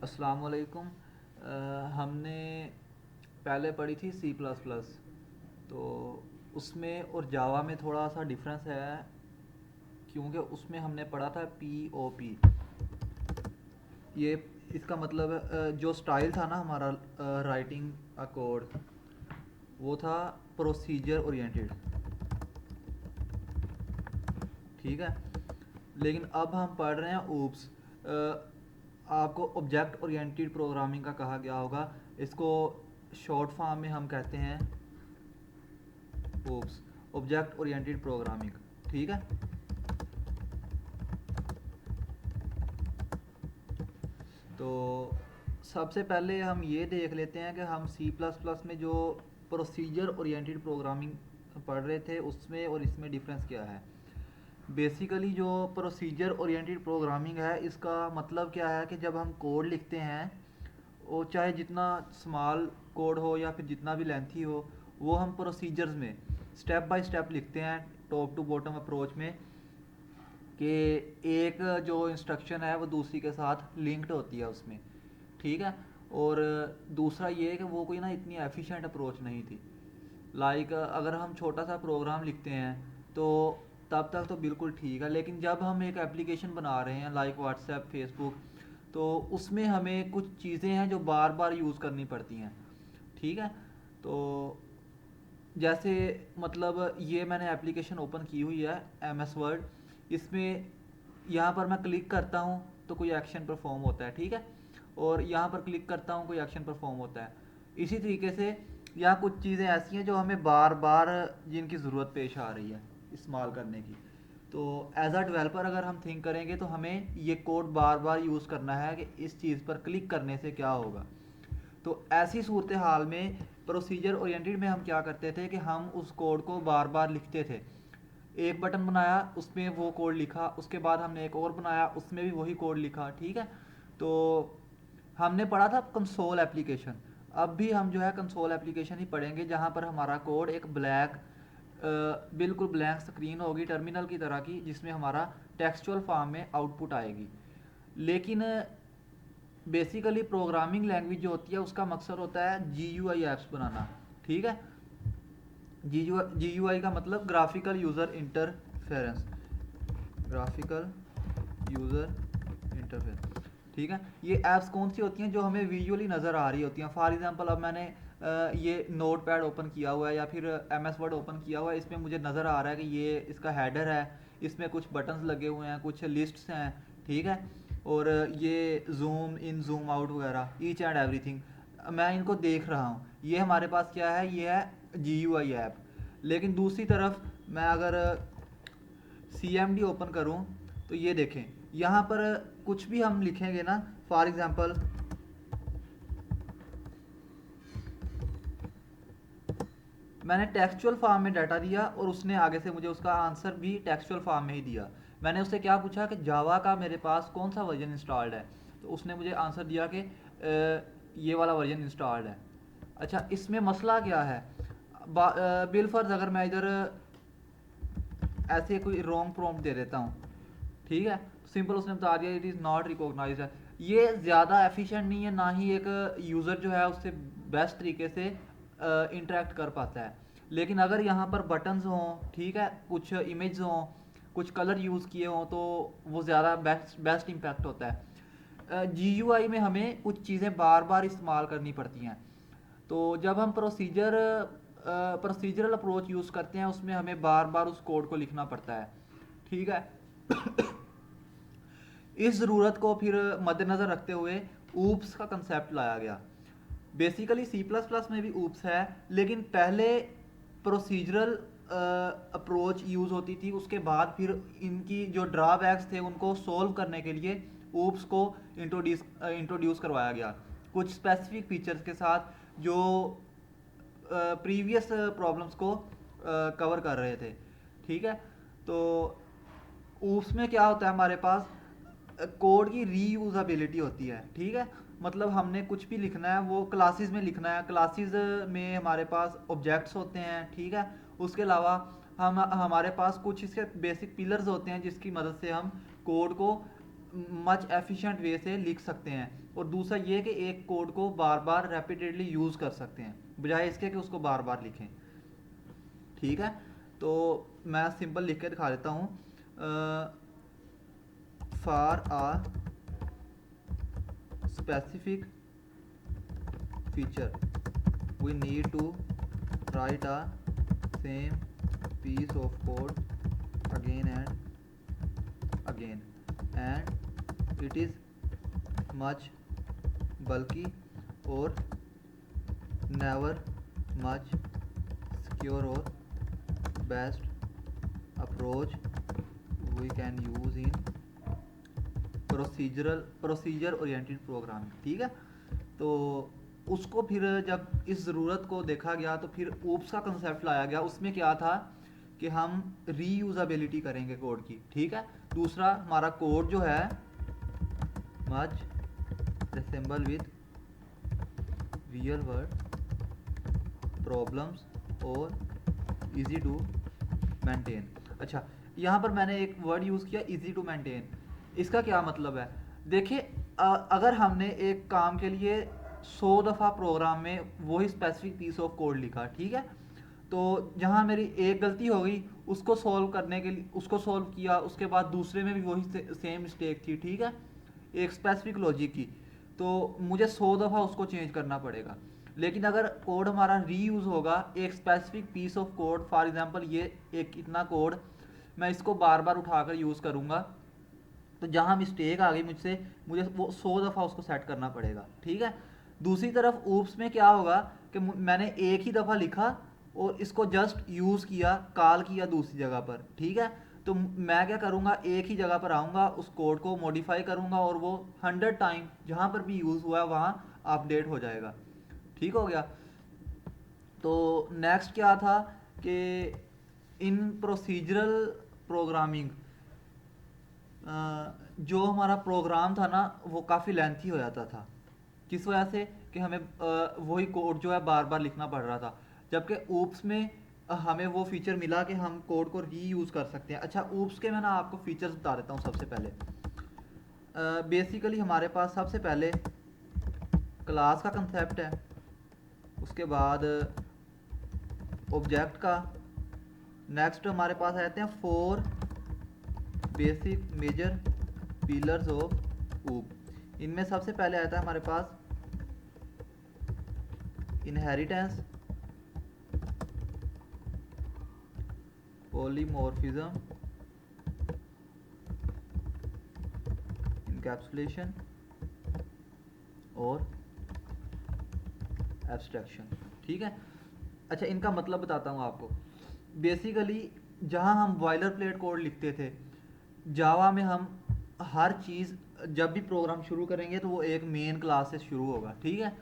अस्सलाम वालेकुम। हमने पहले पढ़ी थी सी प्लस प्लस। तो उसमें और जावा में थोड़ा सा डिफरेंस है, क्योंकि उसमें हमने पढ़ा था पी ओ पी। ये इसका मतलब जो स्टाइल था ना हमारा राइटिंग अ कोड, वो था प्रोसीजर ओरिएंटेड। ठीक है। लेकिन अब हम पढ़ रहे हैं ऊप्स। आपको ऑब्जेक्ट ओरिएंटेड प्रोग्रामिंग का कहा गया होगा। इसको शॉर्ट फॉर्म में हम कहते हैं ओप्स, ऑब्जेक्ट ओरिएंटेड प्रोग्रामिंग। ठीक है। तो सबसे पहले हम ये देख लेते हैं कि हम सी प्लस प्लस में जो प्रोसीजर ओरिएंटेड प्रोग्रामिंग पढ़ रहे थे उसमें और इसमें डिफरेंस क्या है। बेसिकली जो प्रोसीजर ओरिएंटेड प्रोग्रामिंग है, इसका मतलब क्या है कि जब हम कोड लिखते हैं, वो चाहे जितना स्मॉल कोड हो या फिर जितना भी लेंथी हो, वो हम प्रोसीजर्स में स्टेप बाय स्टेप लिखते हैं, टॉप टू बॉटम अप्रोच में, कि एक जो इंस्ट्रक्शन है वो दूसरी के साथ लिंक्ड होती है उसमें। ठीक है। और दूसरा ये है कि वो कोई ना इतनी एफिशिएंट अप्रोच नहीं थी। लाइक अगर हम छोटा सा प्रोग्राम लिखते हैं तो तब तक तो बिल्कुल ठीक है, लेकिन जब हम एक एप्लीकेशन बना रहे हैं लाइक व्हाट्सएप फेसबुक, तो उसमें हमें कुछ चीज़ें हैं जो बार बार यूज़ करनी पड़ती हैं। ठीक है। तो जैसे मतलब ये मैंने एप्लीकेशन ओपन की हुई है, एम एस वर्ड। इसमें यहाँ पर मैं क्लिक करता हूँ तो कोई एक्शन परफॉर्म होता है। ठीक है। और यहाँ पर क्लिक करता हूँ, कोई एक्शन परफॉर्म होता है। इसी तरीके से यहाँ कुछ चीज़ें ऐसी हैं जो हमें बार बार जिनकी ज़रूरत पेश आ रही है इस्तेमाल करने की। तो एज अ डेवलपर अगर हम थिंक करेंगे तो हमें ये कोड बार बार यूज़ करना है कि इस चीज़ पर क्लिक करने से क्या होगा। तो ऐसी सूरत हाल में प्रोसीजर ओरिएंटेड में हम क्या करते थे कि हम उस कोड को बार बार लिखते थे। एक बटन बनाया, उसमें वो कोड लिखा, उसके बाद हमने एक और बनाया, उसमें भी वही कोड लिखा। ठीक है। तो हमने पढ़ा था कंसोल एप्लीकेशन। अब भी हम जो है कंसोल एप्लीकेशन ही पढ़ेंगे, जहाँ पर हमारा कोड एक ब्लैक, बिल्कुल ब्लैंक स्क्रीन होगी टर्मिनल की तरह की, जिसमें हमारा टेक्सचुअल फॉर्म में आउटपुट आएगी। लेकिन बेसिकली प्रोग्रामिंग लैंग्वेज जो होती है उसका मकसद होता है जी यू आई ऐप्स बनाना। ठीक है। जी यू आई का मतलब graphical user interference, graphical user interface. ठीक है। ये ऐप्स कौन सी होती हैं? जो हमें विजुअली नज़र आ रही होती हैं। फॉर एग्जांपल अब मैंने ये नोट पैड ओपन किया हुआ है या फिर एम एस वर्ड ओपन किया हुआ है, इसमें मुझे नज़र आ रहा है कि ये इसका हेडर है, इसमें कुछ बटन्स लगे हुए हैं, कुछ लिस्ट्स हैं। ठीक है। और ये जूम इन जूम आउट वगैरह ईच एंड एवरीथिंग मैं इनको देख रहा हूँ। ये हमारे पास क्या है? ये है जी यू आई ऐप। लेकिन दूसरी तरफ मैं अगर सी एम डी ओपन करूँ तो ये देखें, यहाँ पर कुछ भी हम लिखेंगे ना, फॉर एग्जांपल मैंने टेक्सचुअल फॉर्म में डाटा दिया और उसने आगे से मुझे उसका आंसर भी टेक्सचुअल फॉर्म में ही दिया। मैंने उससे क्या पूछा कि जावा का मेरे पास कौन सा वर्जन इंस्टॉल्ड है, तो उसने मुझे आंसर दिया कि ये वाला वर्जन इंस्टॉल्ड है। अच्छा, इसमें मसला क्या है? बिलफर्ज अगर मैं इधर ऐसे कोई रॉन्ग प्रॉम्प्ट दे देता हूँ, ठीक है, सिंपल उसने बता दिया इट इज़ नॉट रिकॉग्नाइज है। ये ज़्यादा एफिशिएंट नहीं है, ना ही एक यूज़र जो है उससे बेस्ट तरीके से इंटरेक्ट कर पाता है। लेकिन अगर यहाँ पर बटन्स हों, ठीक है, कुछ इमेज हों, कुछ कलर यूज़ किए हों, तो वो ज़्यादा बेस्ट बेस्ट इम्पैक्ट होता है। जी यू आई में हमें कुछ चीज़ें बार बार इस्तेमाल करनी पड़ती हैं। तो जब हम प्रोसीजरल अप्रोच यूज़ करते हैं, उसमें हमें बार बार उस कोड को लिखना पड़ता है। ठीक है। इस ज़रूरत को फिर मद्देनज़र रखते हुए ऊप्स का कंसेप्ट लाया गया। बेसिकली सी प्लस प्लस में भी ऊप्स है, लेकिन पहले प्रोसीजरल अप्रोच यूज़ होती थी, उसके बाद फिर इनकी जो ड्रॉबैक्स थे उनको सोल्व करने के लिए ऊप्स को इंट्रोड्यूस करवाया गया, कुछ स्पेसिफिक फीचर्स के साथ जो प्रीवियस प्रॉब्लम्स को कवर कर रहे थे। ठीक है। तो उसमें क्या होता है, हमारे पास कोड की रीयूजेबिलिटी होती है। ठीक है। मतलब हमने कुछ भी लिखना है वो क्लासेस में लिखना है, क्लासेस में हमारे पास ऑब्जेक्ट्स होते हैं। ठीक है। उसके अलावा हम हमारे पास कुछ इसके बेसिक पिलर्स होते हैं जिसकी मदद से हम कोड को मच एफिशिएंट वे से लिख सकते हैं, और दूसरा ये कि एक कोड को बार बार रैपिडेटली यूज़ कर सकते हैं बजाय इसके कि उसको बार बार लिखें। ठीक है, तो मैं सिंपल लिख के दिखा देता हूँ। For uh specific feature we need to write a same piece of code again and again, and it is much bulky or never much secure or best approach we can use in procedure oriented programming. ठीक है, तो उसको फिर जब इस ज़रूरत को देखा गया तो फिर ऊप्स का कंसेप्ट लाया गया। उसमें क्या था कि हम रीयूज़ेबिलिटी करेंगे कोड की। ठीक है, दूसरा हमारा कोड जो है much resemble with real world problems और इजी टू मेंटेन। अच्छा, यहाँ पर मैंने एक वर्ड यूज़ किया इजी टू मेंटेन। इसका क्या मतलब है? देखिए, अगर हमने एक काम के लिए 100 दफ़ा प्रोग्राम में वही स्पेसिफिक पीस ऑफ कोड लिखा, ठीक है, तो जहाँ मेरी एक गलती हो गई उसको सॉल्व करने के लिए उसको सॉल्व किया, उसके बाद दूसरे में भी वही सेम मिस्टेक थी, ठीक है, एक स्पेसिफिक लॉजिक की, तो मुझे 100 दफ़ा उसको चेंज करना पड़ेगा। लेकिन अगर कोड हमारा रीयूज़ होगा, एक specific piece of code, for example ये एक इतना कोड, मैं इसको बार बार उठाकर यूज़ करूँगा, तो जहाँ मिस्टेक आ गई मुझसे, मुझे वो 100 दफ़ा उसको सेट करना पड़ेगा। ठीक है, दूसरी तरफ ऊप्स में क्या होगा कि मैंने एक ही दफ़ा लिखा और इसको जस्ट यूज़ किया, कॉल किया दूसरी जगह पर। ठीक है, तो मैं क्या करूँगा, एक ही जगह पर आऊँगा, उस कोड को मॉडिफाई करूँगा और वो 100 टाइम जहाँ पर भी यूज़ हुआ है वहाँ अपडेट हो जाएगा। ठीक हो गया। तो नेक्स्ट क्या था कि इन प्रोसीजरल प्रोग्रामिंग जो हमारा प्रोग्राम था ना वो काफ़ी लेंथी हो जाता था। किस वजह से? कि हमें वही कोड जो है बार बार लिखना पड़ रहा था, जबकि ऊप्स में हमें वो फीचर मिला कि हम कोड को रीयूज़ कर सकते हैं। अच्छा, ऊप्स के मैं ना आपको फीचर्स बता देता हूँ। सबसे पहले बेसिकली हमारे पास सबसे पहले क्लास का कंसेप्ट है, उसके बाद ऑब्जेक्ट का, नेक्स्ट हमारे पास आ जाते हैं 4 बेसिक मेजर पिलर्स ऑफ ऊप। इनमें सबसे पहले आता है हमारे पास इनहेरिटेंस, पॉलीमॉर्फिज्म, इनकैप्सुलेशन और एब्स्ट्रैक्शन। ठीक है, अच्छा इनका मतलब बताता हूँ आपको। बेसिकली जहाँ हम बॉयलर प्लेट कोड लिखते थे जावा में, हम हर चीज़ जब भी प्रोग्राम शुरू करेंगे तो वो एक मेन क्लास से शुरू होगा। ठीक है,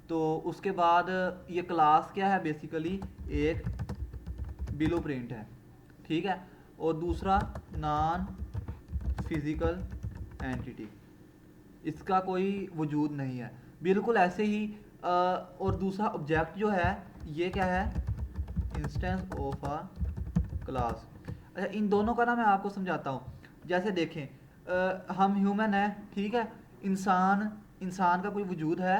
तो उसके बाद ये क्लास क्या है, बेसिकली एक ब्लूप्रिंट है। ठीक है, और दूसरा नॉन फिजिकल एंटिटी, इसका कोई वजूद नहीं है, बिल्कुल ऐसे ही। और दूसरा ऑब्जेक्ट जो है ये क्या है, इंस्टेंस ऑफ अ क्लास। अच्छा, इन दोनों का ना मैं आपको समझाता हूँ। जैसे देखें, हम ह्यूमन है, ठीक है, इंसान का कोई वजूद है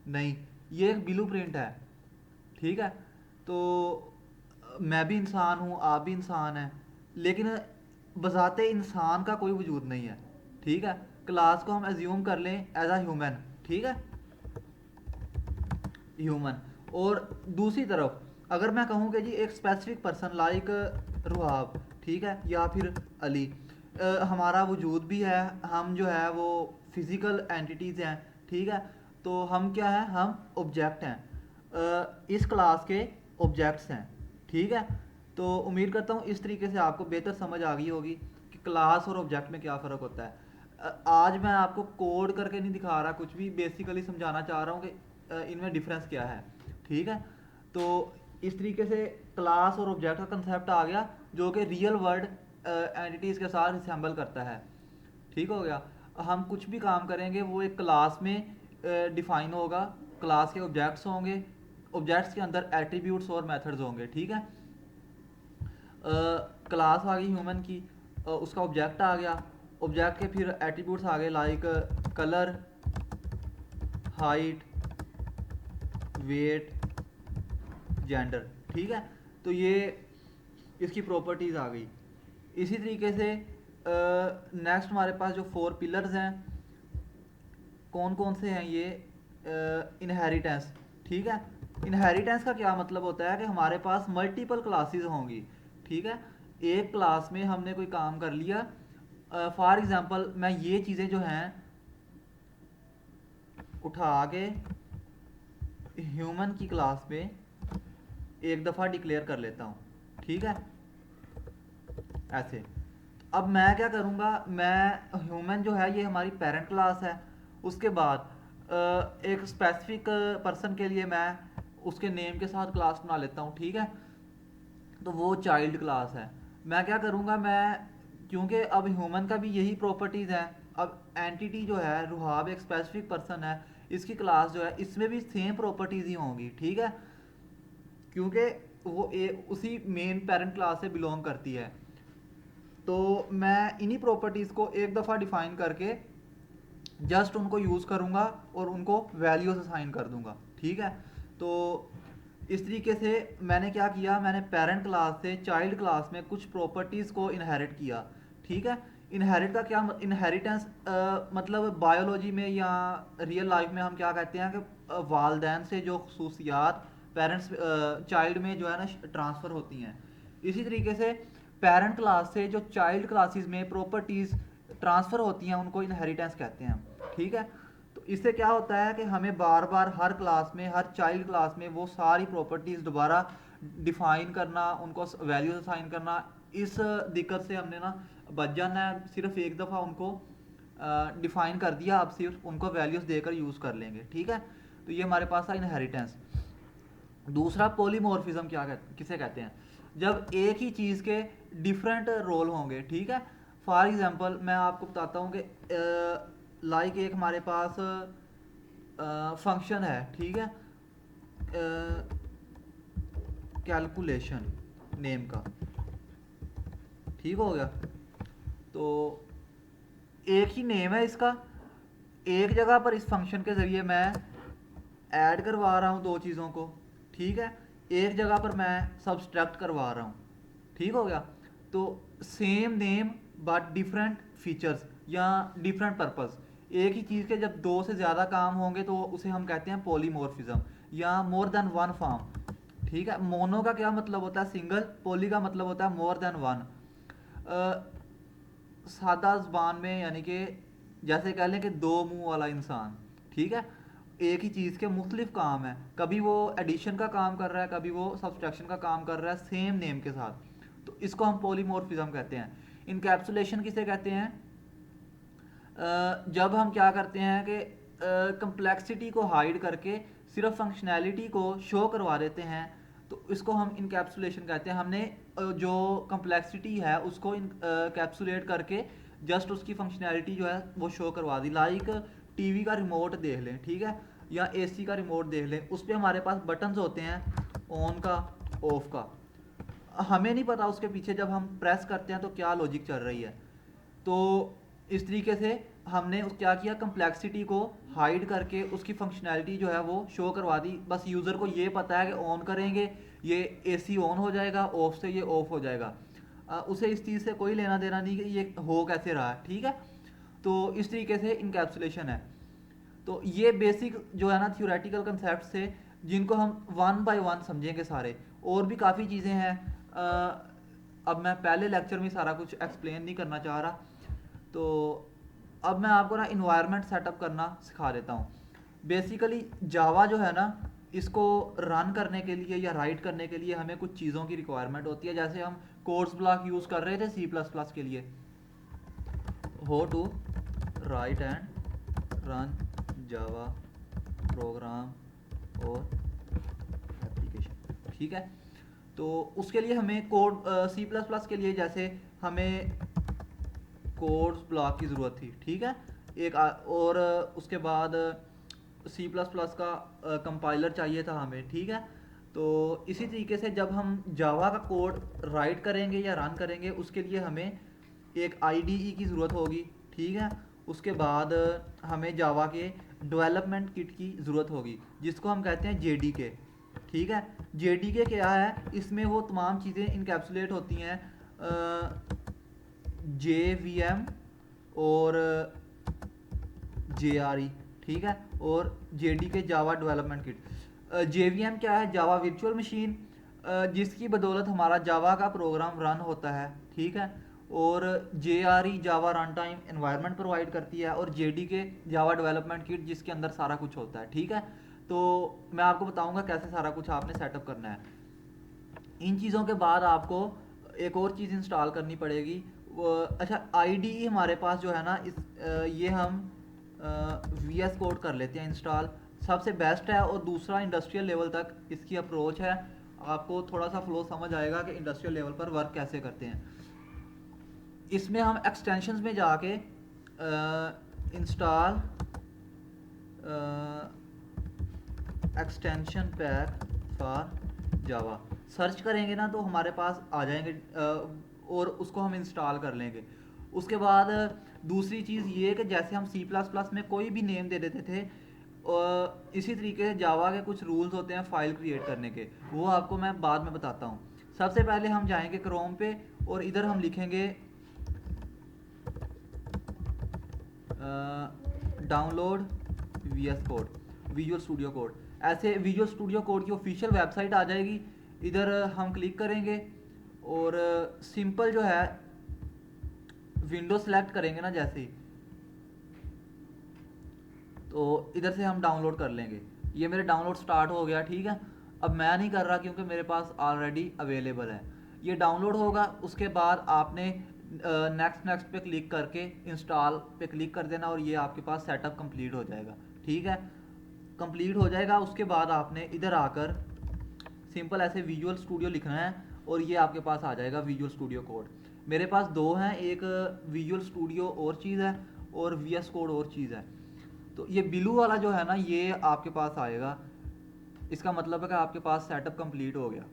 नहीं, ये एक ब्लूप्रिंट है। ठीक है, तो मैं भी इंसान हूँ, आप भी इंसान हैं, लेकिन बजाते इंसान का कोई वजूद नहीं है। ठीक है, क्लास को हम एज्यूम कर लें एज अ ह्यूमन। ठीक है, ह्यूमन। और दूसरी तरफ अगर मैं कहूँ कि जी एक स्पेसिफिक पर्सन लाइक रुहाब, ठीक है, या फिर अली, हमारा वजूद भी है, हम जो है वो फिज़िकल एंटिटीज़ हैं। ठीक है, तो हम क्या हैं, हम ऑब्जेक्ट हैं, इस क्लास के ऑब्जेक्ट्स हैं। ठीक है, तो उम्मीद करता हूँ इस तरीके से आपको बेहतर समझ आ गई होगी कि क्लास और ऑब्जेक्ट में क्या फ़र्क होता है। आज मैं आपको कोड करके नहीं दिखा रहा कुछ भी, बेसिकली समझाना चाह रहा हूँ कि इनमें डिफरेंस क्या है। ठीक है, तो इस तरीके से क्लास और ऑब्जेक्ट का कंसेप्ट आ गया जो कि रियल वर्ल्ड एंटिटीज़ के साथ रिसेंबल करता है। ठीक हो गया, हम कुछ भी काम करेंगे वो एक क्लास में डिफाइन होगा, क्लास के ऑब्जेक्ट्स होंगे, ऑब्जेक्ट्स के अंदर एट्रीब्यूट्स और मेथड्स होंगे। ठीक है, क्लास आ गई ह्यूमन की, उसका ऑब्जेक्ट आ गया, ऑब्जेक्ट के फिर एट्रीब्यूट्स आ गए like colour, height, weight, gender. ठीक है, तो ये इसकी प्रॉपर्टीज़ आ गई। इसी तरीके से नेक्स्ट हमारे पास जो 4 पिलर्स हैं, कौन कौन से हैं ये? इनहेरिटेंस। ठीक है, इनहेरिटेंस का क्या मतलब होता है कि हमारे पास मल्टीपल क्लासेस होंगी। ठीक है, एक क्लास में हमने कोई काम कर लिया, फॉर एग्जांपल मैं ये चीज़ें जो हैं उठा के ह्यूमन की क्लास में एक दफ़ा डिक्लेयर कर लेता हूँ। ठीक है, ऐसे। अब मैं क्या करूँगा, मैं ह्यूमन जो है ये हमारी पेरेंट क्लास है। उसके बाद एक स्पेसिफिक पर्सन के लिए मैं उसके नेम के साथ क्लास बना लेता हूँ। ठीक है, तो वो चाइल्ड क्लास है। मैं क्या करूँगा, मैं क्योंकि अब ह्यूमन का भी यही प्रॉपर्टीज़ हैं, अब एंटिटी जो है रुहाब एक स्पेसिफिक पर्सन है, इसकी क्लास जो है इसमें भी सेम प्रॉपर्टीज़ ही होंगी। ठीक है, क्योंकि वो उसी मेन पेरेंट क्लास से बिलोंग करती है। तो मैं इन्हीं प्रॉपर्टीज़ को एक दफ़ा डिफाइन करके जस्ट उनको यूज़ करूँगा और उनको वैल्यूज असाइन कर दूँगा। ठीक है, तो इस तरीके से मैंने क्या किया, मैंने पेरेंट क्लास से चाइल्ड क्लास में कुछ प्रॉपर्टीज़ को इनहेरिट किया। ठीक है, इनहेरिट का क्या इनहेरिटेंस मतलब बायोलॉजी में या रियल लाइफ में हम क्या कहते हैं कि वालदैन से जो खसूसियात पेरेंट्स चाइल्ड में जो है ना ट्रांसफ़र होती हैं। इसी तरीके से पेरेंट क्लास से जो चाइल्ड क्लासेस में प्रॉपर्टीज़ ट्रांसफ़र होती हैं उनको इनहेरिटेंस कहते हैं। ठीक है, तो इससे क्या होता है कि हमें बार बार हर क्लास में, हर चाइल्ड क्लास में वो सारी प्रॉपर्टीज़ दोबारा डिफाइन करना, उनको वैल्यूज असाइन करना, इस दिक्कत से हमने ना बच जाना है। सिर्फ एक दफ़ा उनको डिफाइन कर दिया, अब सिर्फ उनको वैल्यूज देकर यूज़ कर लेंगे। ठीक है, तो ये हमारे पास था इनहेरिटेंस। दूसरा पॉलीमॉर्फिज्म किसे कहते हैं? जब एक ही चीज़ के डिफरेंट रोल होंगे। ठीक है, फॉर एग्जांपल मैं आपको बताता हूँ कि लाइक एक हमारे पास फंक्शन है। ठीक है, कैलकुलेशन नेम का। ठीक हो गया, तो एक ही नेम है इसका, एक जगह पर इस फंक्शन के ज़रिए मैं ऐड करवा रहा हूँ दो चीज़ों को। ठीक है, एक जगह पर मैं सब्सट्रैक्ट करवा रहा हूँ। ठीक हो गया, तो same name but different features या डिफरेंट पर्पस। एक ही चीज़ के जब दो से ज़्यादा काम होंगे तो उसे हम कहते हैं पॉलीमॉर्फिज्म या मोर देन वन फॉर्म। ठीक है, मोनो का क्या मतलब होता है सिंगल, पोली का मतलब होता है मोर देन वन। सादा ज़बान में यानी कि जैसे कह लें कि दो मुंह वाला इंसान। ठीक है, एक ही चीज़ के मुख्तलिफ काम है, कभी वो एडिशन का काम कर रहा है, कभी वो सब्सट्रैक्शन का काम कर रहा है सेम नेम के साथ, तो इसको हम पॉलीमॉर्फिज्म कहते हैं। इनकैप्सुलेशन किसे कहते हैं? जब हम क्या करते हैं कि कंप्लेक्सिटी को हाइड करके सिर्फ फंक्शनैलिटी को शो करवा देते हैं, तो इसको हम इनकैप्सुलेशन कहते हैं। हमने जो कंप्लेक्सिटी है उसको कैप्सुलेट करके जस्ट उसकी फंक्शनैलिटी जो है वो शो करवा दी। लाइक टीवी का रिमोट देख लें, ठीक है, या एसी का रिमोट देख लें, उस पर हमारे पास बटन्स होते हैं ऑन का, ऑफ का। हमें नहीं पता उसके पीछे जब हम प्रेस करते हैं तो क्या लॉजिक चल रही है। तो इस तरीके से हमने क्या किया, कम्प्लेक्सिटी को हाइड करके उसकी फंक्शनैलिटी जो है वो शो करवा दी। बस यूज़र को ये पता है कि ऑन करेंगे ये एसी ऑन हो जाएगा, ऑफ से ये ऑफ हो जाएगा। उसे इस चीज़ से कोई लेना देना नहीं कि ये हो कैसे रहा है। ठीक है, तो इस तरीके से इनकैप्सुलेशन है। तो ये बेसिक जो है ना थ्योरेटिकल कंसेप्ट से, जिनको हम वन बाय वन समझेंगे सारे। और भी काफ़ी चीज़ें हैं, अब मैं पहले लेक्चर में सारा कुछ एक्सप्लेन नहीं करना चाह रहा, तो अब मैं आपको ना इन्वायरमेंट सेटअप करना सिखा देता हूँ। बेसिकली जावा जो है ना, इसको रन करने के लिए या राइट करने के लिए हमें कुछ चीज़ों की रिक्वायरमेंट होती है। जैसे हम कोड्स ब्लॉक यूज़ कर रहे थे सी प्लस प्लस के लिए, how to write and run Java program और एप्लीकेशन। ठीक है, तो उसके लिए हमें कोड सी प्लस प्लस के लिए जैसे हमें कोड्स ब्लॉक की ज़रूरत थी। ठीक है, एक और उसके बाद सी प्लस प्लस का कंपाइलर चाहिए था हमें। ठीक है, तो इसी तरीके से जब हम जावा का कोड राइट करेंगे या रन करेंगे उसके लिए हमें एक आईडीई की ज़रूरत होगी, ठीक है। उसके बाद हमें जावा के डेवलपमेंट किट की ज़रूरत होगी, जिसको हम कहते हैं जेडीके, ठीक है। जेडीके क्या है, इसमें वो तमाम चीज़ें इनकैप्सुलेट होती हैं, जेवीएम और जेआरई, ठीक है। और JDK Java development kit. JVM क्या है, जावा वर्चुअल मशीन, जिसकी बदौलत हमारा जावा का प्रोग्राम रन होता है, ठीक है। और जेआरई जावा रन टाइम एनवायरनमेंट प्रोवाइड करती है, और जेडीके जावा डेवलपमेंट किट जिसके अंदर सारा कुछ होता है, ठीक है। तो मैं आपको बताऊंगा कैसे सारा कुछ आपने सेटअप करना है। इन चीज़ों के बाद आपको एक और चीज़ इंस्टॉल करनी पड़ेगी। अच्छा, आईडीई हमारे पास जो है ना, ये हम वी एस कोड कर लेते हैं इंस्टॉल, सबसे बेस्ट है। और दूसरा, इंडस्ट्रियल लेवल तक इसकी अप्रोच है, आपको थोड़ा सा फ्लो समझ आएगा कि इंडस्ट्रियल लेवल पर वर्क कैसे करते हैं। इसमें हम एक्सटेंशंस में जाके install extension pack for Java search करेंगे ना, तो हमारे पास आ जाएंगे, और उसको हम इंस्टॉल कर लेंगे। उसके बाद दूसरी चीज़ ये कि जैसे हम सी प्लस प्लस में कोई भी नेम दे देते थे, इसी तरीके से जावा के कुछ रूल्स होते हैं फाइल क्रिएट करने के, वो आपको मैं बाद में बताता हूँ। सबसे पहले हम जाएंगे क्रोम पे, और इधर हम लिखेंगे download V S code, visual studio code. ऐसे विजुअल स्टूडियो कोड की ऑफिशियल वेबसाइट आ जाएगी, इधर हम क्लिक करेंगे, और सिंपल जो है विंडो सेलेक्ट करेंगे ना जैसे, तो इधर से हम डाउनलोड कर लेंगे। ये मेरे डाउनलोड स्टार्ट हो गया, ठीक है। अब मैं नहीं कर रहा क्योंकि मेरे पास ऑलरेडी अवेलेबल है। ये डाउनलोड होगा, उसके बाद आपने नेक्स्ट नेक्स्ट पे क्लिक करके इंस्टॉल पे क्लिक कर देना, और ये आपके पास सेटअप कंप्लीट हो जाएगा, ठीक है। कंप्लीट हो जाएगा, उसके बाद आपने इधर आकर सिंपल ऐसे विजुअल स्टूडियो लिखना है, और ये आपके पास आ जाएगा विजुअल स्टूडियो कोड। मेरे पास दो हैं, एक विजुअल स्टूडियो और चीज़ है, और वी एस कोड और चीज़ है। तो ये बिलू वाला जो है ना, ये आपके पास आएगा, इसका मतलब है कि आपके पास सेटअप कंप्लीट हो गया,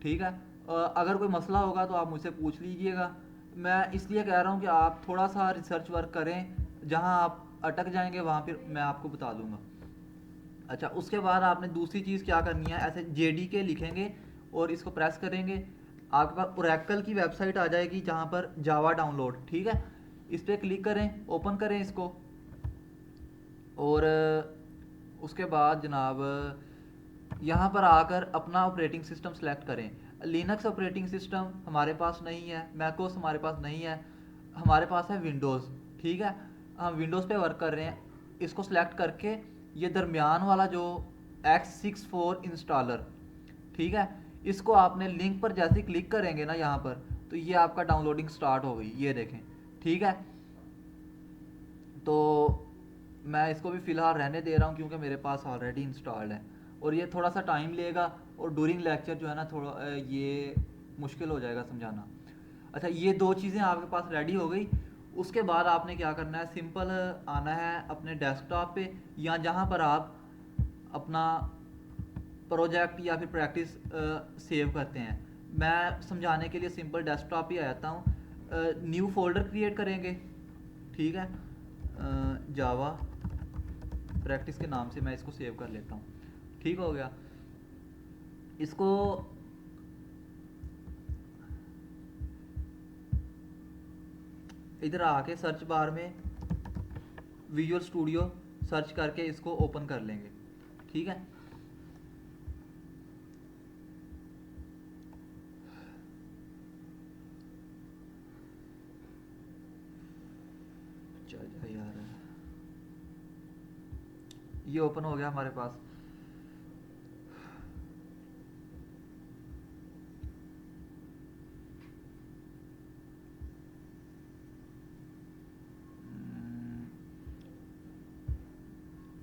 ठीक है। अगर कोई मसला होगा तो आप मुझसे पूछ लीजिएगा। मैं इसलिए कह रहा हूँ कि आप थोड़ा सा रिसर्च वर्क करें, जहाँ आप अटक जाएंगे वहाँ फिर मैं आपको बता दूंगा। अच्छा, उसके बाद आपने दूसरी चीज़ क्या करनी है, ऐसे JDK लिखेंगे और इसको प्रेस करेंगे, आपके पास ओरेकल की वेबसाइट आ जाएगी जहाँ पर जावा डाउनलोड, ठीक है। इस पर क्लिक करें, ओपन करें इसको, और उसके बाद जनाब यहाँ पर आकर अपना ऑपरेटिंग सिस्टम सेलेक्ट करें। लिनक्स ऑपरेटिंग सिस्टम हमारे पास नहीं है, मैकोस हमारे पास नहीं है, हमारे पास है विंडोज़, ठीक है। हम विंडोज़ पे वर्क कर रहे हैं। इसको सेलेक्ट करके ये दरमियान वाला जो X64 इंस्टॉलर, ठीक है, इसको आपने लिंक पर जैसे ही क्लिक करेंगे ना यहाँ पर, तो ये आपका डाउनलोडिंग स्टार्ट हो गई, ये देखें, ठीक है। तो मैं इसको भी फ़िलहाल रहने दे रहा हूँ क्योंकि मेरे पास ऑलरेडी इंस्टॉल्ड है, और ये थोड़ा सा टाइम लेगा, और ड्यूरिंग लेक्चर जो है ना थोड़ा ये मुश्किल हो जाएगा समझाना। अच्छा, ये दो चीज़ें आपके पास रेडी हो गई। उसके बाद आपने क्या करना है, सिंपल आना है अपने डेस्कटॉप पे, या जहाँ पर आप अपना प्रोजेक्ट या फिर प्रैक्टिस सेव करते हैं। मैं समझाने के लिए सिंपल डेस्कटॉप ही आ जाता हूँ। न्यू फोल्डर क्रिएट करेंगे, ठीक है, जावा प्रैक्टिस के नाम से मैं इसको सेव कर लेता हूँ, ठीक हो गया। इसको इधर आके सर्च बार में विजुअल स्टूडियो सर्च करके इसको ओपन कर लेंगे, ठीक है। चल जाए यार, ये ओपन हो गया हमारे पास।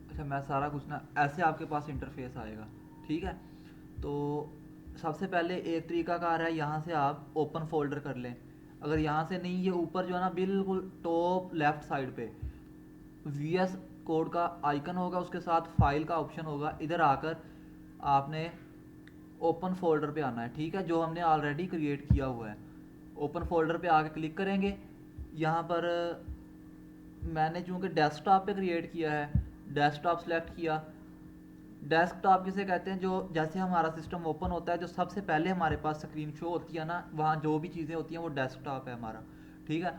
अच्छा, मैं सारा कुछ ना ऐसे आपके पास इंटरफेस आएगा, ठीक है। तो सबसे पहले एक तरीकाकार है, यहाँ से आप ओपन फोल्डर कर लें। अगर यहाँ से नहीं, ये ऊपर जो है ना बिल्कुल टॉप लेफ्ट साइड पे वी एस कोड का आइकन होगा, उसके साथ फाइल का ऑप्शन होगा। इधर आकर आपने ओपन फोल्डर पे आना है, ठीक है, जो हमने ऑलरेडी क्रिएट किया हुआ है। ओपन फोल्डर पे आके क्लिक करेंगे, यहाँ पर मैंने चूँकि डेस्कटॉप पे क्रिएट किया है, डेस्कटॉप सेलेक्ट किया। डेस्कटॉप किसे कहते हैं, जो जैसे हमारा सिस्टम ओपन होता है जो सबसे पहले हमारे पास स्क्रीन शो होती है ना, वहाँ जो भी चीज़ें होती हैं वो डेस्कटॉप है हमारा। ठीक है,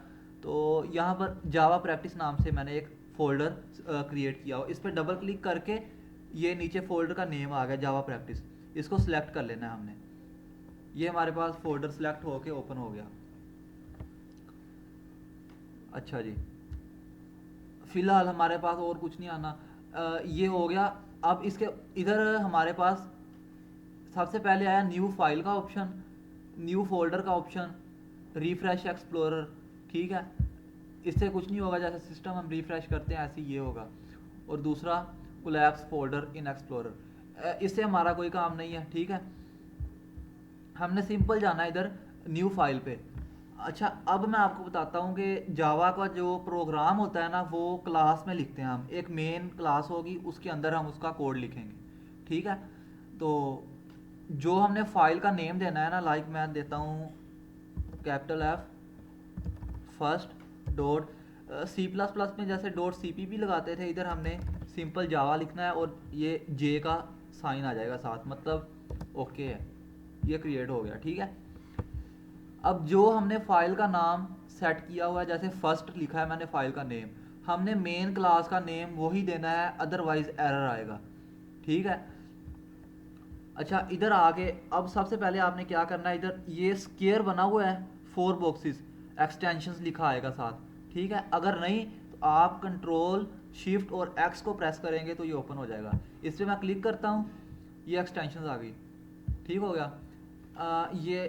तो यहाँ पर जावा प्रैक्टिस नाम से मैंने एक फ़ोल्डर क्रिएट किया हो, इस पर डबल क्लिक करके ये नीचे फ़ोल्डर का नेम आ गया जावा प्रैक्टिस, इसको सिलेक्ट कर लेना है हमने। ये हमारे पास फ़ोल्डर सेलेक्ट होके ओपन हो गया। अच्छा जी, फ़िलहाल हमारे पास और कुछ नहीं आना। ये हो गया। अब इसके इधर हमारे पास सबसे पहले आया न्यू फाइल का ऑप्शन, न्यू फोल्डर का ऑप्शन, रिफ्रेश एक्सप्लोरर। ठीक है, इससे कुछ नहीं होगा, जैसे सिस्टम हम रिफ्रेश करते हैं ऐसे ये होगा। और दूसरा कोलैप्स फोल्डर इन एक्सप्लोरर, इससे हमारा कोई काम नहीं है। ठीक है, हमने सिंपल जाना है इधर न्यू फाइल पे। अच्छा, अब मैं आपको बताता हूँ कि जावा का जो प्रोग्राम होता है ना वो क्लास में लिखते हैं हम। एक मेन क्लास होगी, उसके अंदर हम उसका कोड लिखेंगे। ठीक है, तो जो हमने फाइल का नेम देना है ना, लाइक मैं देता हूँ capital F first dot C plus plus में जैसे डॉट सी पी पी लगाते थे, इधर हमने सिंपल जावा लिखना है और ये जे का साइन आ जाएगा साथ, मतलब ओके है, ये क्रिएट हो गया। ठीक है, अब जो हमने फाइल का नाम सेट किया हुआ है, जैसे फर्स्ट लिखा है मैंने फाइल का नेम, हमने मेन क्लास का नेम वही देना है, अदरवाइज एरर आएगा। ठीक है, अच्छा इधर आके अब सबसे पहले आपने क्या करना है, इधर ये स्क्वायर बना हुआ है, 4 बॉक्सेस, एक्सटेंशंस लिखा आएगा साथ। ठीक है, अगर नहीं तो आप कंट्रोल शिफ्ट और एक्स को प्रेस करेंगे तो ये ओपन हो जाएगा। इस पर मैं क्लिक करता हूँ, ये एक्सटेंशंस आ गई। ठीक हो गया। ये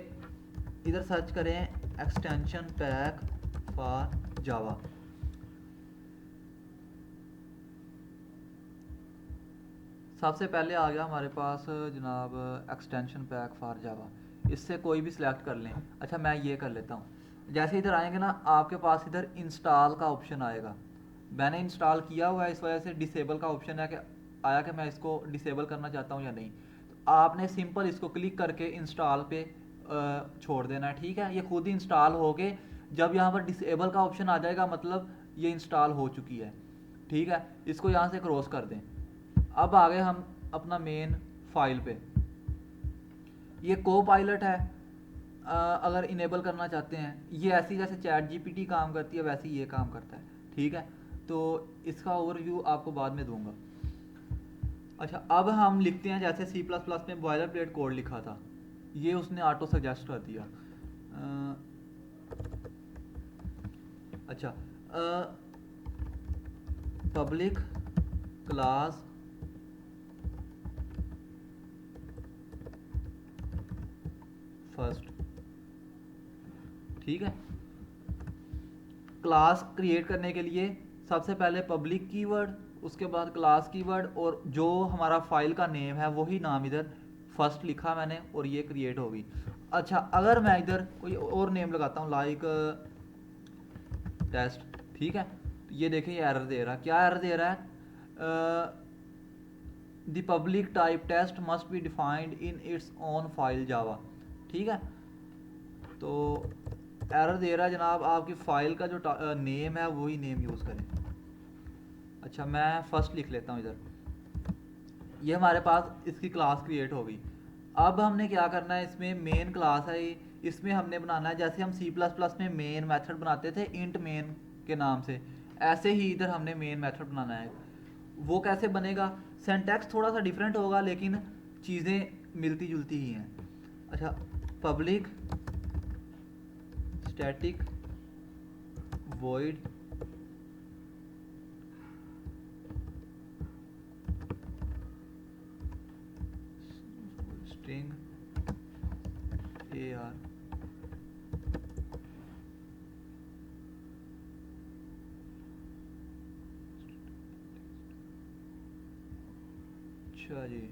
इधर सर्च करें एक्सटेंशन पैक फॉर जावा। सबसे पहले आ गया हमारे पास जनाब एक्सटेंशन पैक फॉर जावा, इससे कोई भी सिलेक्ट कर लें। अच्छा मैं ये कर लेता हूँ। जैसे इधर आएंगे ना, आपके पास इधर इंस्टॉल का ऑप्शन आएगा। मैंने इंस्टॉल किया हुआ है, इस वजह से डिसेबल का ऑप्शन है कि आया कि मैं इसको डिसेबल करना चाहता हूँ या नहीं। तो आपने सिंपल इसको क्लिक करके इंस्टॉल पे छोड़ देना है। ठीक है, ये खुद ही इंस्टॉल हो गए। जब यहाँ पर डिसेबल का ऑप्शन आ जाएगा मतलब ये इंस्टॉल हो चुकी है। ठीक है, इसको यहाँ से क्रॉस कर दें। अब आ गए हम अपना मेन फाइल पे। ये को पायलट है, अगर इनेबल करना चाहते हैं, ये ऐसी जैसे चैट जीपीटी काम करती है वैसे ही ये काम करता है। ठीक है, तो इसका ओवरव्यू आपको बाद में दूंगा। अच्छा, अब हम लिखते हैं जैसे सी प्लस प्लस में बॉयलर प्लेट कोड लिखा था, ये उसने ऑटो सजेस्ट कर दिया। अच्छा, पब्लिक क्लास फर्स्ट। ठीक है, क्लास क्रिएट करने के लिए सबसे पहले पब्लिक कीवर्ड, उसके बाद क्लास कीवर्ड, और जो हमारा फाइल का नेम है वही नाम इधर फर्स्ट लिखा मैंने और ये क्रिएट होगी। अच्छा, अगर मैं इधर कोई और नेम लगाता हूँ लाइक टेस्ट। ठीक है, तो ये देखें ये एरर दे रहा है। क्या एरर दे रहा है? The public type test must be defined in its own file Java. ठीक है, तो एरर दे रहा है जनाब, आपकी फ़ाइल का जो नेम है वही नेम यूज़ करें। अच्छा, मैं फ़र्स्ट लिख लेता हूँ इधर। ये हमारे पास इसकी क्लास क्रिएट हो गई। अब हमने क्या करना है, इसमें मेन क्लास है, इसमें हमने बनाना है जैसे हम सी प्लस प्लस में मेन मेथड बनाते थे इंट मेन के नाम से, ऐसे ही इधर हमने मेन मेथड बनाना है। वो कैसे बनेगा? सिंटैक्स थोड़ा सा डिफरेंट होगा लेकिन चीज़ें मिलती जुलती ही हैं। अच्छा, public static void string ar। अच्छा जी,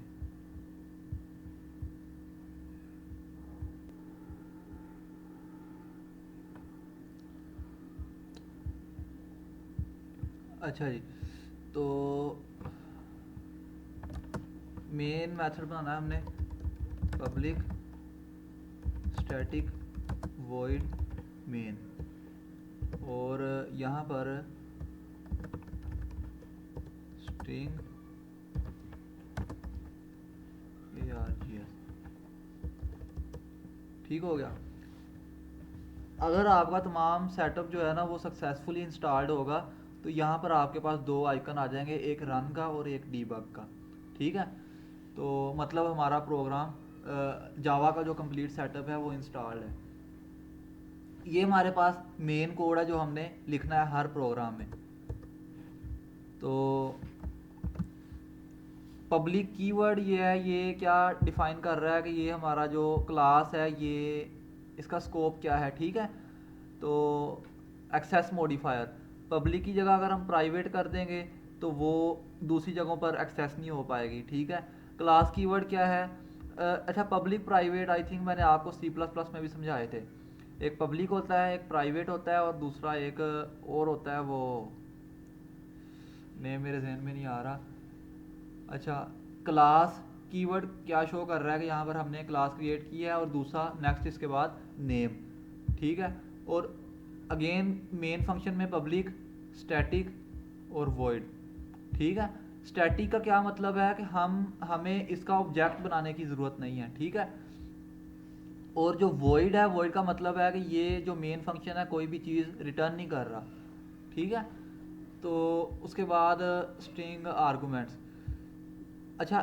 अच्छा जी, तो मेन मेथड बनाना है हमने पब्लिक स्टैटिक void मेन, और यहाँ पर स्ट्रिंग args, ठीक हो गया। अगर आपका तमाम सेटअप जो है ना वो सक्सेसफुली इंस्टॉल्ड होगा तो यहाँ पर आपके पास दो आइकन आ जाएंगे, एक रन का और एक डीबग का, ठीक है। तो मतलब हमारा प्रोग्राम जावा का जो कंप्लीट सेटअप है वो इंस्टॉल्ड है। ये हमारे पास मेन कोड है जो हमने लिखना है हर प्रोग्राम में। तो पब्लिक कीवर्ड ये है, ये क्या डिफाइन कर रहा है कि ये हमारा जो क्लास है ये इसका स्कोप क्या है, ठीक है। तो एक्सेस मॉडिफायर, पब्लिक की जगह अगर हम प्राइवेट कर देंगे तो वो दूसरी जगहों पर एक्सेस नहीं हो पाएगी, ठीक है। क्लास कीवर्ड क्या है, अच्छा पब्लिक प्राइवेट आई थिंक मैंने आपको सी प्लस प्लस में भी समझाए थे। एक पब्लिक होता है, एक प्राइवेट होता है और दूसरा एक और होता है, वो नेम मेरे जहन में नहीं आ रहा। अच्छा, क्लास कीवर्ड क्या शो कर रहा है कि यहाँ पर हमने क्लास क्रिएट की है और दूसरा नेक्स्ट इसके बाद नेम, ठीक है। और अगेन मेन फंक्शन में पब्लिक, स्टैटिक और वॉइड, ठीक है। स्टैटिक का क्या मतलब है कि हमें इसका ऑब्जेक्ट बनाने की ज़रूरत नहीं है, ठीक है। और जो वॉइड है, वॉइड का मतलब है कि ये जो मेन फंक्शन है कोई भी चीज़ रिटर्न नहीं कर रहा, ठीक है। तो उसके बाद स्ट्रिंग आर्गूमेंट्स, अच्छा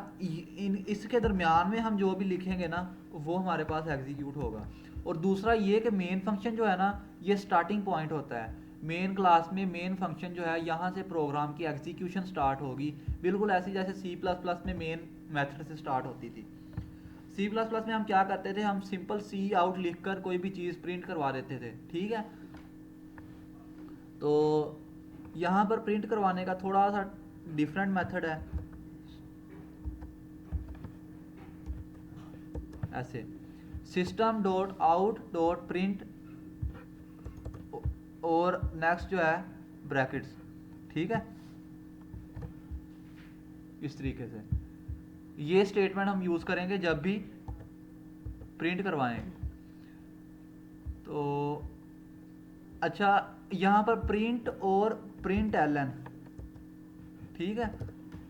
इसके दरमियान में हम जो भी लिखेंगे ना वो हमारे पास एग्जीक्यूट होगा। और दूसरा ये कि मेन फंक्शन जो है ना ये स्टार्टिंग पॉइंट होता है। मेन क्लास में मेन फंक्शन जो है यहाँ से प्रोग्राम की एग्जीक्यूशन स्टार्ट होगी, बिल्कुल ऐसी जैसे सी प्लस प्लस में मेन मेथड से स्टार्ट होती थी। सी प्लस प्लस में हम क्या करते थे, हम सिंपल सी आउट लिख कर कोई भी चीज़ प्रिंट करवा देते थे, ठीक है। तो यहाँ पर प्रिंट करवाने का थोड़ा सा डिफरेंट मेथड है, ऐसे system dot out dot print और नेक्स्ट जो है ब्रैकेट्स, ठीक है। इस तरीके से ये स्टेटमेंट हम यूज़ करेंगे जब भी प्रिंट करवाएं। तो अच्छा, यहाँ पर प्रिंट और प्रिंट एलन, ठीक है।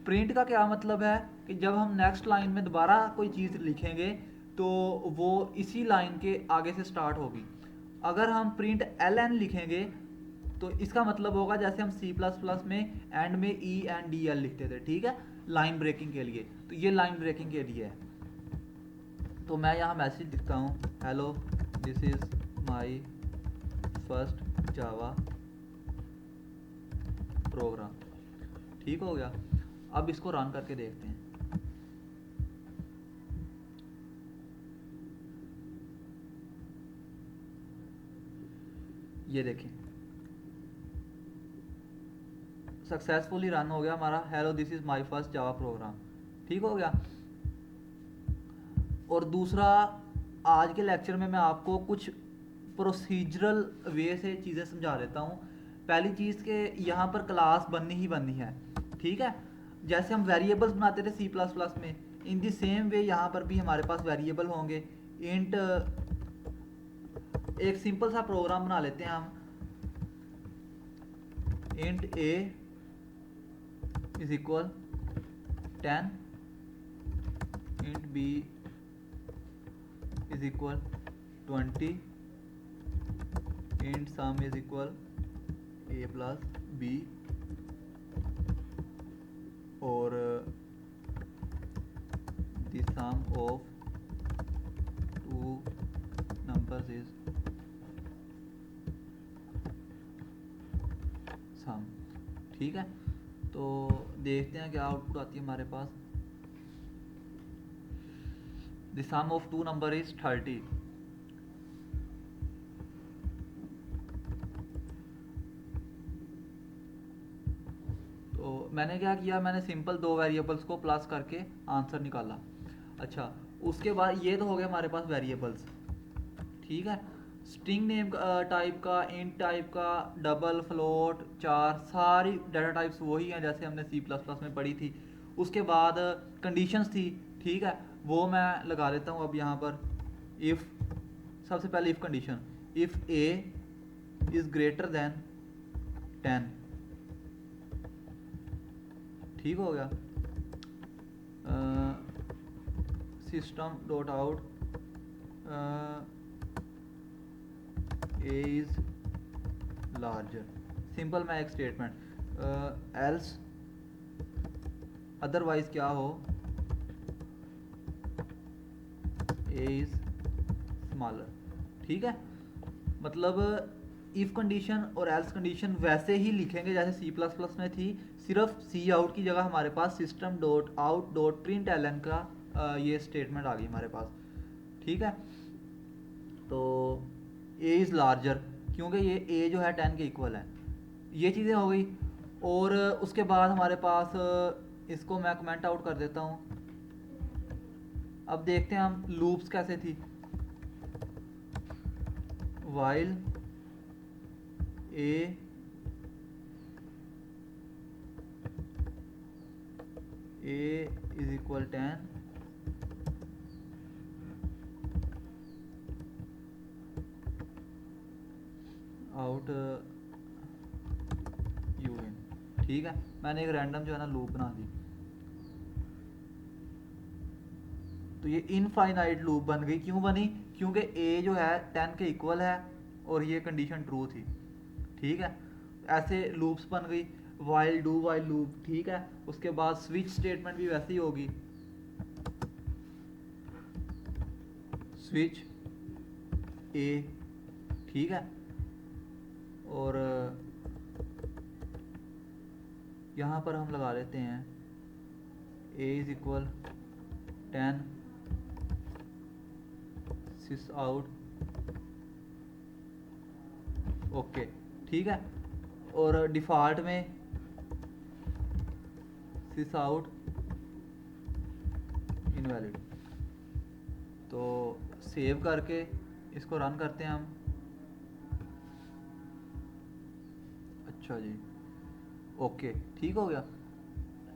प्रिंट का क्या मतलब है कि जब हम नेक्स्ट लाइन में दोबारा कोई चीज़ लिखेंगे तो वो इसी लाइन के आगे से स्टार्ट होगी। अगर हम प्रिंट एल एन लिखेंगे तो इसका मतलब होगा जैसे हम सी प्लस प्लस में एंड में ई एंड डी एल लिखते थे, ठीक है, लाइन ब्रेकिंग के लिए। तो ये लाइन ब्रेकिंग के लिए है। तो मैं यहाँ मैसेज लिखता हूँ, hello this is my first Java program, ठीक हो गया। अब इसको रन करके देखते हैं। ये देखें सक्सेसफुली रन हो गया हमारा, hello this is my first Java program, ठीक हो गया। और दूसरा, आज के लेक्चर में मैं आपको कुछ प्रोसीजरल वे से चीज़ें समझा देता हूँ। पहली चीज़ के यहाँ पर क्लास बननी ही बननी है, ठीक है। जैसे हम वेरिएबल्स बनाते थे सी प्लस प्लस में, इन दी सेम वे यहाँ पर भी हमारे पास वेरिएबल होंगे। इंट, एक सिंपल सा प्रोग्राम बना लेते हैं हम, int A is equal 10, int B is equal 20, int sum is equal A plus B, और the sum of two numbers is sum, ठीक है। तो देखते हैं क्या आउटपुट आती है हमारे पास। The sum of two number is 30। तो मैंने क्या किया, मैंने सिंपल दो वेरिएबल्स को प्लस करके आंसर निकाला। अच्छा, उसके बाद ये तो हो गया हमारे पास वेरिएबल्स, ठीक है। स्ट्रिंग नेम टाइप का, इंट टाइप का, डबल, फ्लोट, चार, सारी डाटा टाइप्स वही हैं जैसे हमने सी प्लस प्लस में पढ़ी थी। उसके बाद कंडीशंस थी, ठीक है, वो मैं लगा देता हूँ अब यहाँ पर। इफ़, सबसे पहले if condition, if A is greater than 10। ठीक हो गया। System dot out A is larger, simple मैं एक स्टेटमेंट एल्स अदरवाइज क्या हो, ए इज़ स्मॉलर। ठीक है, मतलब इफ़ कंडीशन और एल्स कंडीशन वैसे ही लिखेंगे जैसे सी प्लस प्लस में थी, सिर्फ सी आउट की जगह हमारे पास system dot out dot println का ये स्टेटमेंट आ गई हमारे पास। ठीक है, तो ए इज़ लार्जर क्योंकि ये ए जो है 10 के इक्वल है, ये चीज़ें हो गई। और उसके बाद हमारे पास इसको मैं कमेंट आउट कर देता हूँ। अब देखते हैं हम लूप्स कैसे थी। While a is equal 10 out you in. ठीक है, मैंने एक रैंडम जो है ना लूप बना दी, तो ये इनफाइनाइट लूप बन गई। क्यों बनी? क्योंकि ए जो है 10 के इक्वल है और ये कंडीशन ट्रू थी। ठीक है, ऐसे लूप्स बन गई। While do while loop. ठीक है, उसके बाद स्विच स्टेटमेंट भी वैसे ही होगी, स्विच ए। ठीक है, और यहाँ पर हम लगा लेते हैं A is equal 10 sysout. Okay, ठीक है, और डिफ़ॉल्ट में सिस आउट इनवैलिड। तो सेव करके इसको रन करते हैं हम। अच्छा जी, ओके, ठीक हो गया।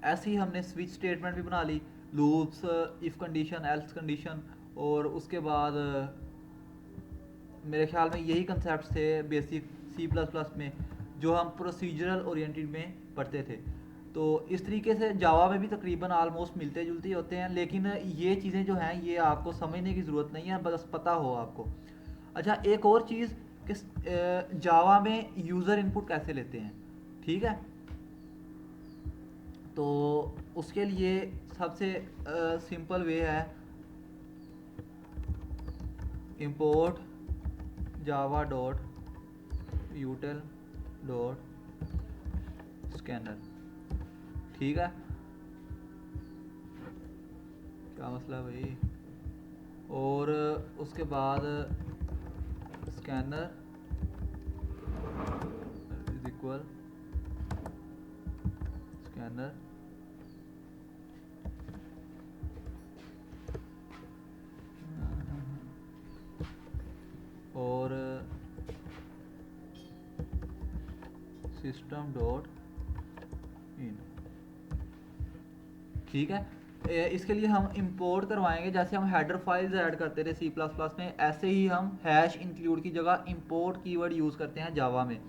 ऐसे ही हमने स्विच स्टेटमेंट भी बना ली, loops, if condition, else condition, और उसके बाद मेरे ख्याल में यही कंसेप्ट थे बेसिक सी प्लस प्लस में जो हम प्रोसीजरल ओरिएंटेड में पढ़ते थे। तो इस तरीके से जावा में भी तकरीबन आलमोस्ट मिलते जुलते होते हैं, लेकिन ये चीज़ें जो हैं ये आपको समझने की ज़रूरत नहीं है, बस पता हो आपको। अच्छा, एक और चीज़ कि जावा में यूज़र इनपुट कैसे लेते हैं। ठीक है, तो उसके लिए सबसे सिंपल वे है import Java dot यूटिल dot scanner. ठीक है, क्या मसला है भाई। और उसके बाद स्कैनर इज इक्वल स्कैनर और सिस्टम डॉट इन। ठीक है, इसके लिए हम इंपोर्ट करवाएंगे जैसे हम हेडर फाइल्स ऐड करते थे सी प्लस प्लस में, ऐसे ही हम हैश इंक्लूड की जगह इंपोर्ट कीवर्ड यूज़ करते हैं जावा में।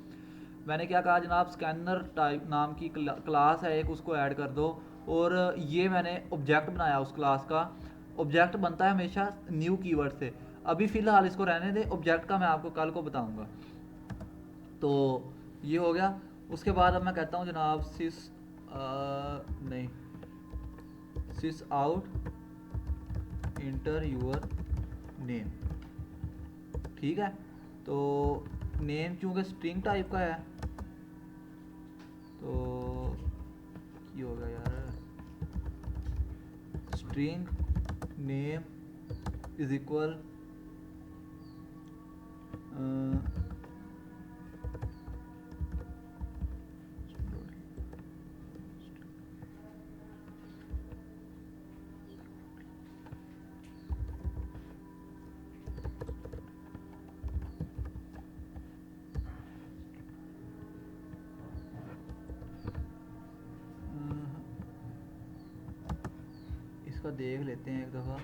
मैंने क्या कहा जनाब, स्कैनर टाइप नाम की क्लास है एक, उसको ऐड कर दो। और ये मैंने ऑब्जेक्ट बनाया उस क्लास का। ऑब्जेक्ट बनता है हमेशा न्यू कीवर्ड से। अभी फ़िलहाल इसको रहने दे, ऑब्जेक्ट का मैं आपको कल को बताऊंगा। तो ये हो गया। उसके बाद अब मैं कहता हूँ जनाब सिस नहीं, सिस आउट इंटर यूर नेम। ठीक है, तो नेम चूँकि स्ट्रिंग टाइप का है तो क्या होगा यार, स्ट्रिंग नेम इज इक्वल इसका देख लेते हैं एक दफ़ा।